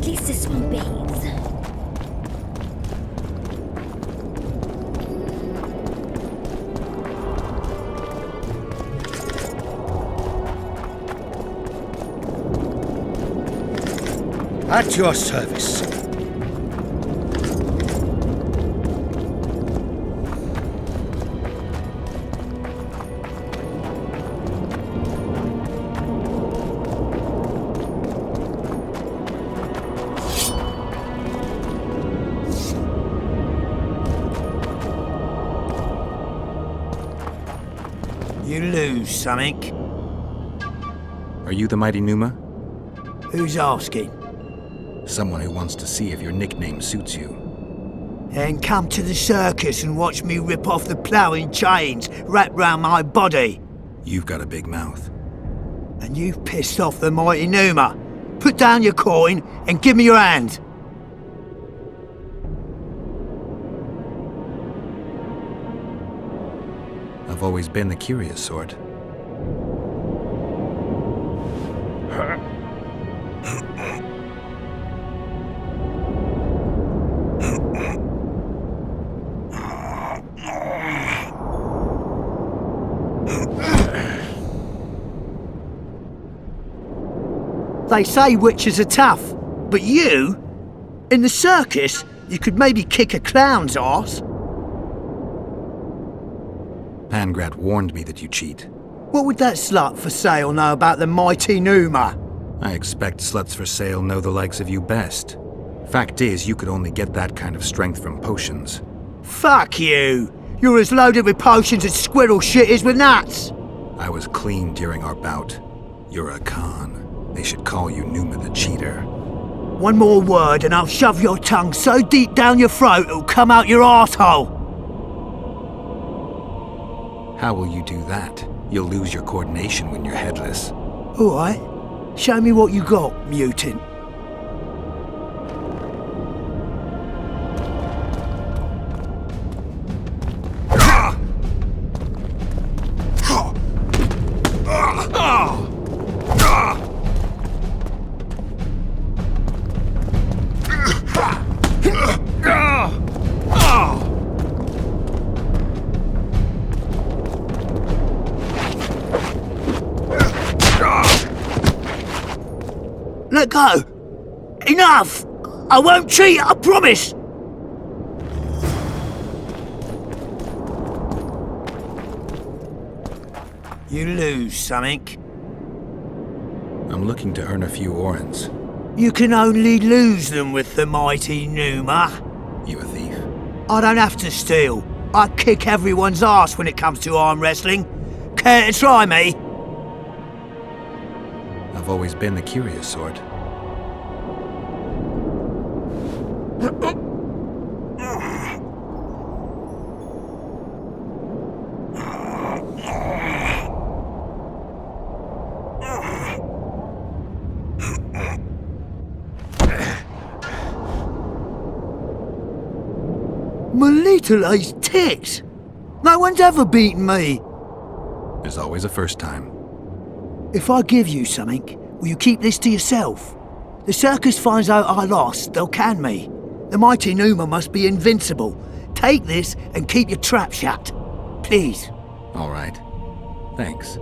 least this one bathes. At your service. You lose something. Are you the mighty Numa? Who's asking? Someone who wants to see if your nickname suits you. Then come to the circus and watch me rip off the ploughing chains wrapped round my body. You've got a big mouth. And you've pissed off the mighty Numa. Put down your coin and give me your hand. I've always been the curious sort. They say witches are tough, but you? In the circus, you could maybe kick a clown's arse. Pangrat warned me that you cheat. What would that slut for sale know about the mighty Numa? I expect sluts for sale know the likes of you best. Fact is, you could only get that kind of strength from potions. Fuck you! You're as loaded with potions as squirrel shit is with nuts! I was clean during our bout. You're a con. They should call you Numa the Cheater. One more word and I'll shove your tongue so deep down your throat it'll come out your arsehole. How will you do that? You'll lose your coordination when you're headless. Alright. Show me what you got, mutant. Let go! Enough! I won't cheat, I promise! You lose something. I'm looking to earn a few orens. You can only lose them with the mighty Numa. You a thief? I don't have to steal. I kick everyone's ass when it comes to arm wrestling. Care to try me? I've always been the curious sort. My little ace tits! No one's ever beaten me! There's always a first time. If I give you something, will you keep this to yourself? The circus finds out I lost, they'll can me. The mighty Numa must be invincible. Take this and keep your trap shut. Please. All right. Thanks.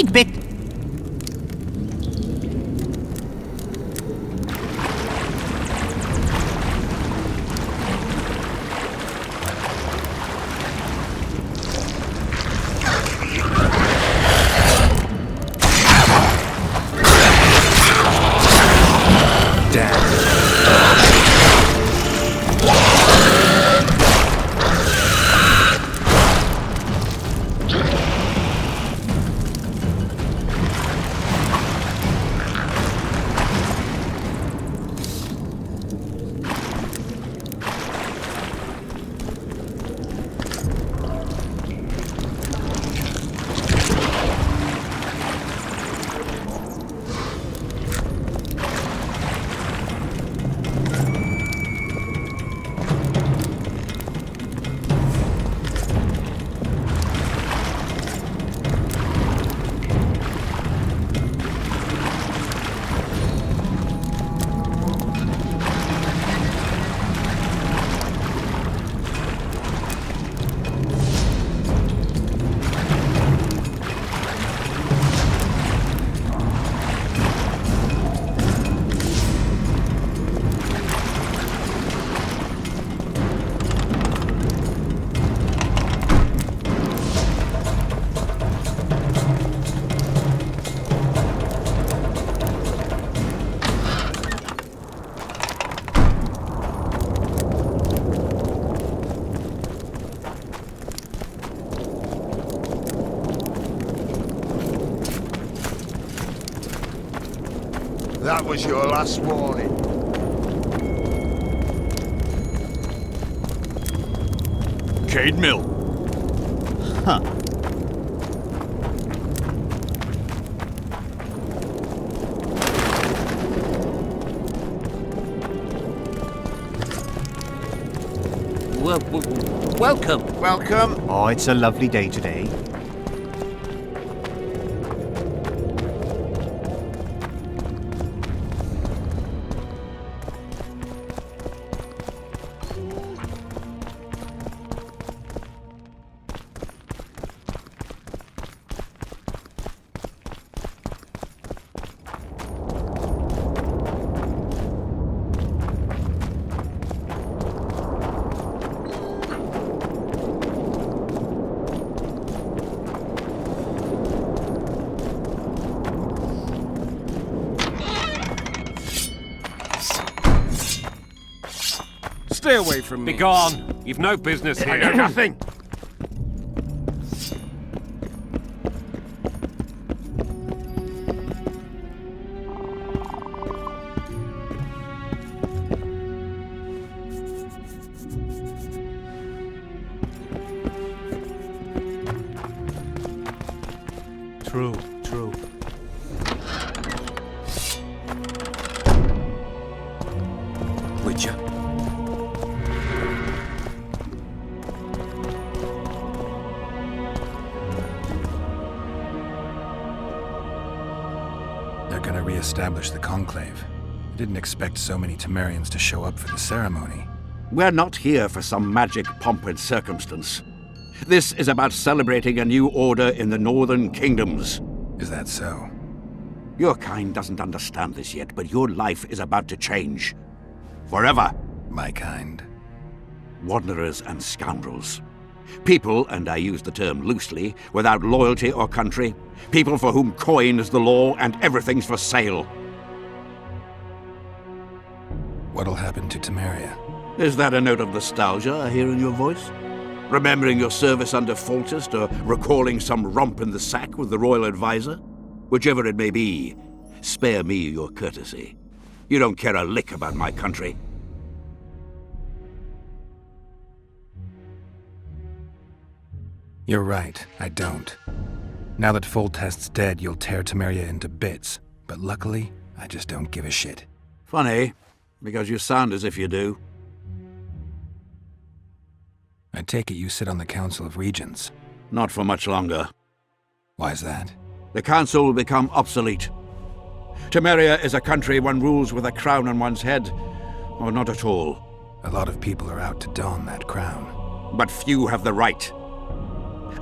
tiny bit. That was your last warning. Cade Mill. Huh. Welcome. Welcome. Oh, it's a lovely day today. Stay away from me. Be gone. You've no business here. I know nothing. True. Witcher. They're gonna re-establish the Conclave. I didn't expect so many Temerians to show up for the ceremony. We're not here for some magic pomp and circumstance. This is about celebrating a new order in the Northern Kingdoms. Is that so? Your kind doesn't understand this yet, but your life is about to change. Forever. My kind. Wanderers and scoundrels. People, and I use the term loosely, without loyalty or country. People for whom coin is the law and everything's for sale. What'll happen to Temeria? Is that a note of nostalgia I hear in your voice? Remembering your service under Foltest, or recalling some romp in the sack with the royal advisor? Whichever it may be, spare me your courtesy. You don't care a lick about my country. You're right, I don't. Now that Foltest's dead, you'll tear Temeria into bits. But luckily, I just don't give a shit. Funny, because you sound as if you do. I take it you sit on the Council of Regents. Not for much longer. Why's that? The council will become obsolete. Temeria is a country one rules with a crown on one's head, or not at all. A lot of people are out to don that crown. But few have the right.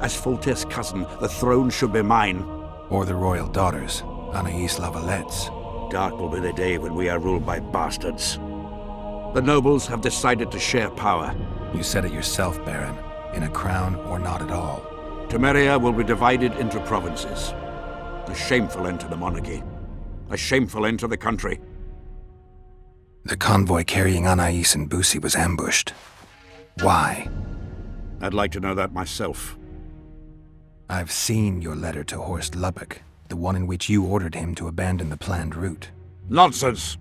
As Foltest's cousin, the throne should be mine. Or the royal daughters, Anais Lavalettes. Dark will be the day when we are ruled by bastards. The nobles have decided to share power. You said it yourself, Baron. In a crown or not at all. Temeria will be divided into provinces. A shameful end to the monarchy. A shameful end to the country. The convoy carrying Anais and Busi was ambushed. Why? I'd like to know that myself. I've seen your letter to Horst Lubbock, the one in which you ordered him to abandon the planned route. Nonsense!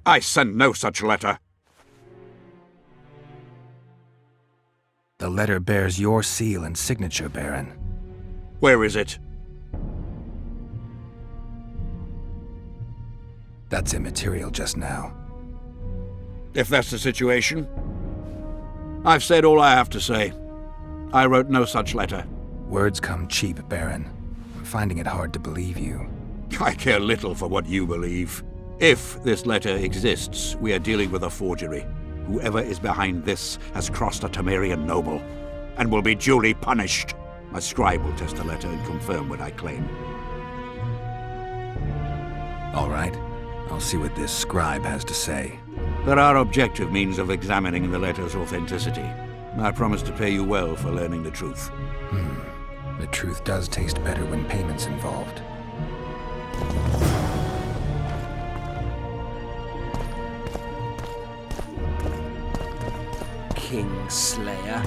I sent no such letter. The letter bears your seal and signature, Baron. Where is it? That's immaterial just now. If that's the situation, I've said all I have to say. I wrote no such letter. Words come cheap, Baron. I'm finding it hard to believe you. I care little for what you believe. If this letter exists, we are dealing with a forgery. Whoever is behind this has crossed a Temerian noble, and will be duly punished. My scribe will test the letter and confirm what I claim. All right. I'll see what this scribe has to say. There are objective means of examining the letter's authenticity. I promise to pay you well for learning the truth. The truth does taste better when payment's involved. Kingslayer.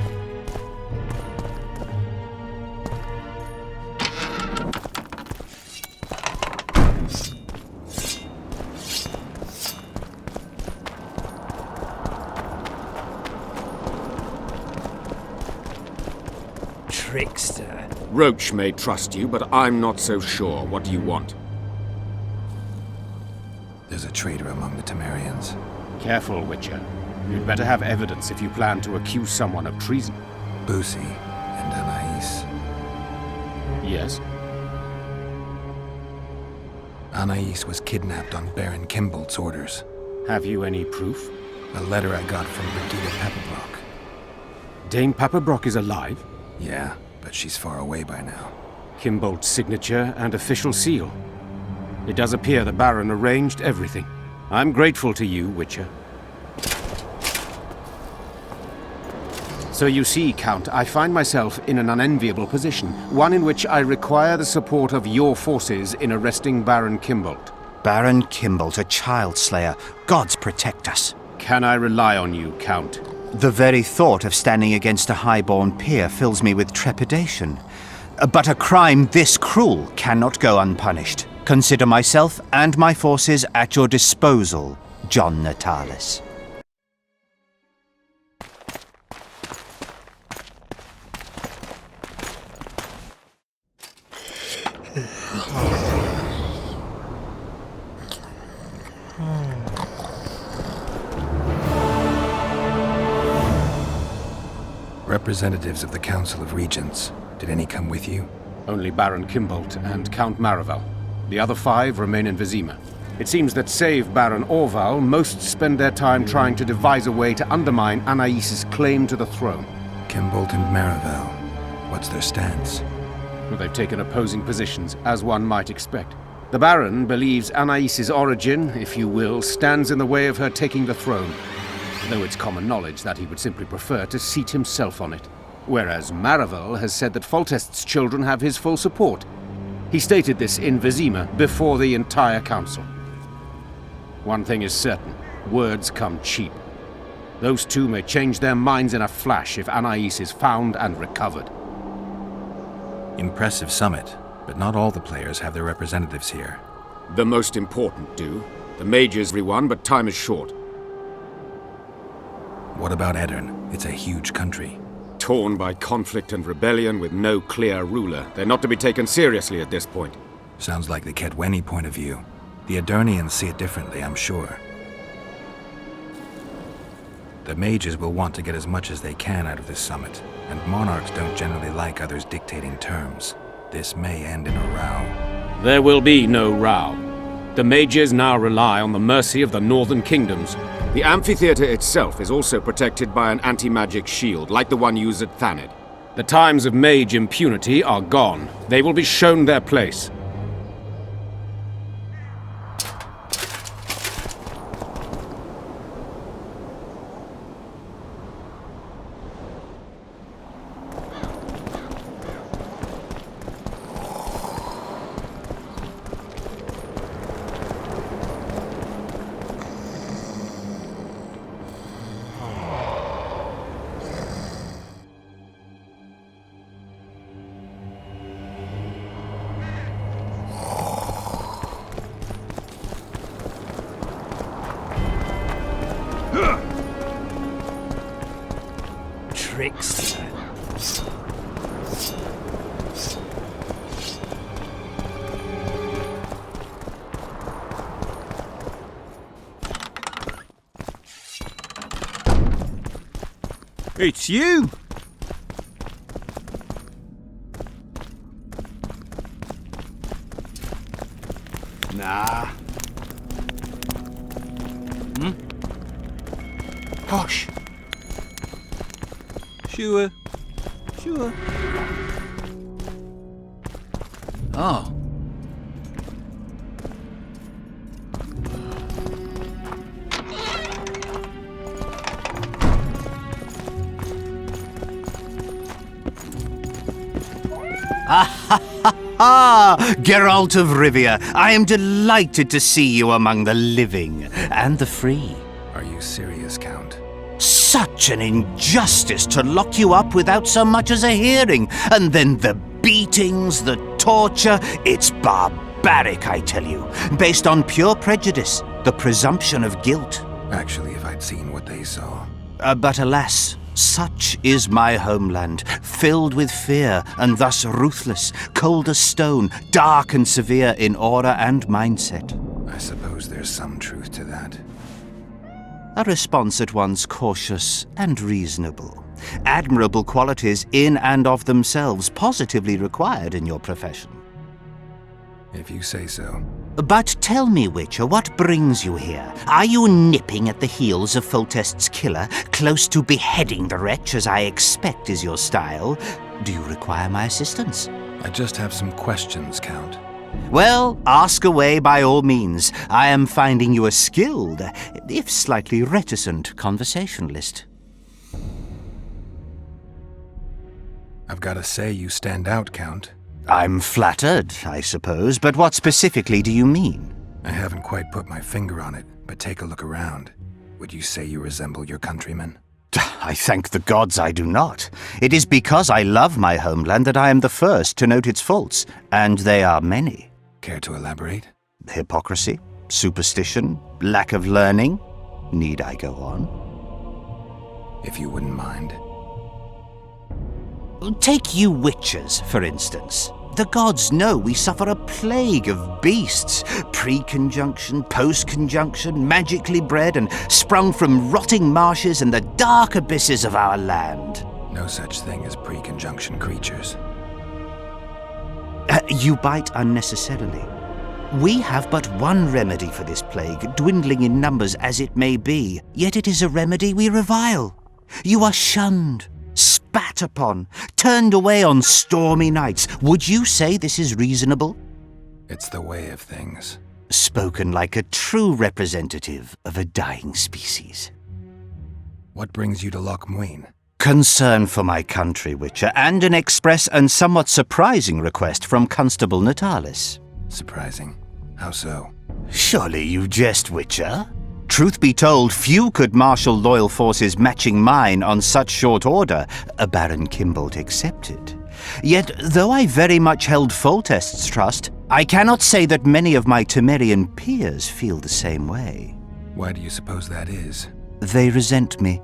Trickster. Roach may trust you, but I'm not so sure. What do you want? There's a traitor among the Temerians. Careful, Witcher. You'd better have evidence if you plan to accuse someone of treason. Busi and Anais. Yes? Anais was kidnapped on Baron Kimbolt's orders. Have you any proof? A letter I got from Berdita Pepperbrock. Dame Pepperbrock is alive? Yeah, but she's far away by now. Kimbolt's signature and official seal. It does appear the Baron arranged everything. I'm grateful to you, Witcher. So you see, Count, I find myself in an unenviable position, one in which I require the support of your forces in arresting Baron Kimbolt. Baron Kimbolt, a child slayer. Gods protect us. Can I rely on you, Count? The very thought of standing against a highborn peer fills me with trepidation. But a crime this cruel cannot go unpunished. Consider myself and my forces at your disposal, John Natalis. Representatives of the Council of Regents. Did any come with you? Only Baron Kimbolt and Count Maraval. The other 5 remain in Vizima. It seems that save Baron Orval, most spend their time trying to devise a way to undermine Anais's claim to the throne. Kimbolt and Maraval. What's their stance? Well, they've taken opposing positions, as one might expect. The Baron believes Anais's origin, if you will, stands in the way of her taking the throne, though it's common knowledge that he would simply prefer to seat himself on it. Whereas Maraval has said that Foltest's children have his full support. He stated this in Vizima before the entire council. One thing is certain, words come cheap. Those two may change their minds in a flash if Anais is found and recovered. Impressive summit, but not all the players have their representatives here. The most important do. The mages re-won, but time is short. What about Edirn? It's a huge country. Torn by conflict and rebellion with no clear ruler. They're not to be taken seriously at this point. Sounds like the Kedweni point of view. The Edirnians see it differently, I'm sure. The mages will want to get as much as they can out of this summit, and monarchs don't generally like others dictating terms. This may end in a row. There will be no row. The mages now rely on the mercy of the northern kingdoms. The amphitheater itself is also protected by an anti-magic shield, like the one used at Thanid. The times of mage impunity are gone. They will be shown their place. trickster. It's you! Nah. Hush! Sure. Oh. Ah, Geralt of Rivia, I am delighted to see you among the living and the free. Are you serious, Count? Such an injustice to lock you up without so much as a hearing, and then the beatings, the torture, it's barbaric, I tell you, based on pure prejudice, the presumption of guilt. Actually, if I'd seen what they saw. But alas, such is my homeland, filled with fear and thus ruthless, cold as stone, dark and severe in aura and mindset. I suppose there's some truth to that. A response at once cautious and reasonable. Admirable qualities in and of themselves positively required in your profession. If you say so. But tell me, Witcher, what brings you here? Are you nipping at the heels of Foltest's killer, close to beheading the wretch, as I expect is your style? Do you require my assistance? I just have some questions, Count. Well, ask away by all means. I am finding you a skilled, if slightly reticent, conversationalist. I've got to say you stand out, Count. I'm flattered, I suppose, but what specifically do you mean? I haven't quite put my finger on it, but take a look around. Would you say you resemble your countrymen? I thank the gods I do not. It is because I love my homeland that I am the first to note its faults, and they are many. Care to elaborate? Hypocrisy, superstition, lack of learning. Need I go on? If you wouldn't mind. Take you witchers, for instance. The gods know we suffer a plague of beasts, pre-conjunction, post-conjunction, magically bred and sprung from rotting marshes and the dark abysses of our land. No such thing as pre-conjunction creatures. You bite unnecessarily. We have but one remedy for this plague, dwindling in numbers as it may be, yet it is a remedy we revile. You are shunned, spat upon, turned away on stormy nights. Would you say this is reasonable? It's the way of things. Spoken like a true representative of a dying species. What brings you to Loch Muin? Concern for my country, Witcher, and an express and somewhat surprising request from Constable Natalis. Surprising. How so? Surely you jest, Witcher? Truth be told, few could marshal loyal forces matching mine on such short order, Baron Kimbolt excepted. Yet, though I very much held Foltest's trust, I cannot say that many of my Temerian peers feel the same way. Why do you suppose that is? They resent me.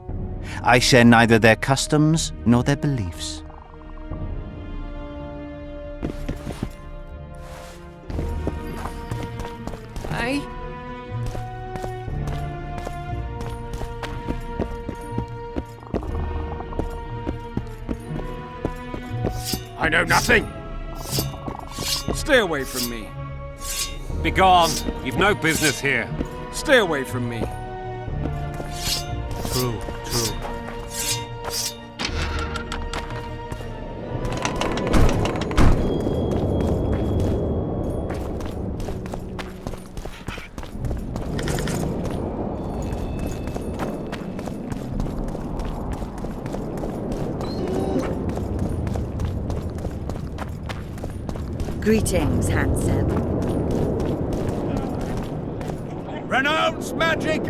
I share neither their customs nor their beliefs. Hey? I know nothing. Stay away from me. Begone. You've no business here. Stay away from me. True. Greetings, handsome. Renounce magic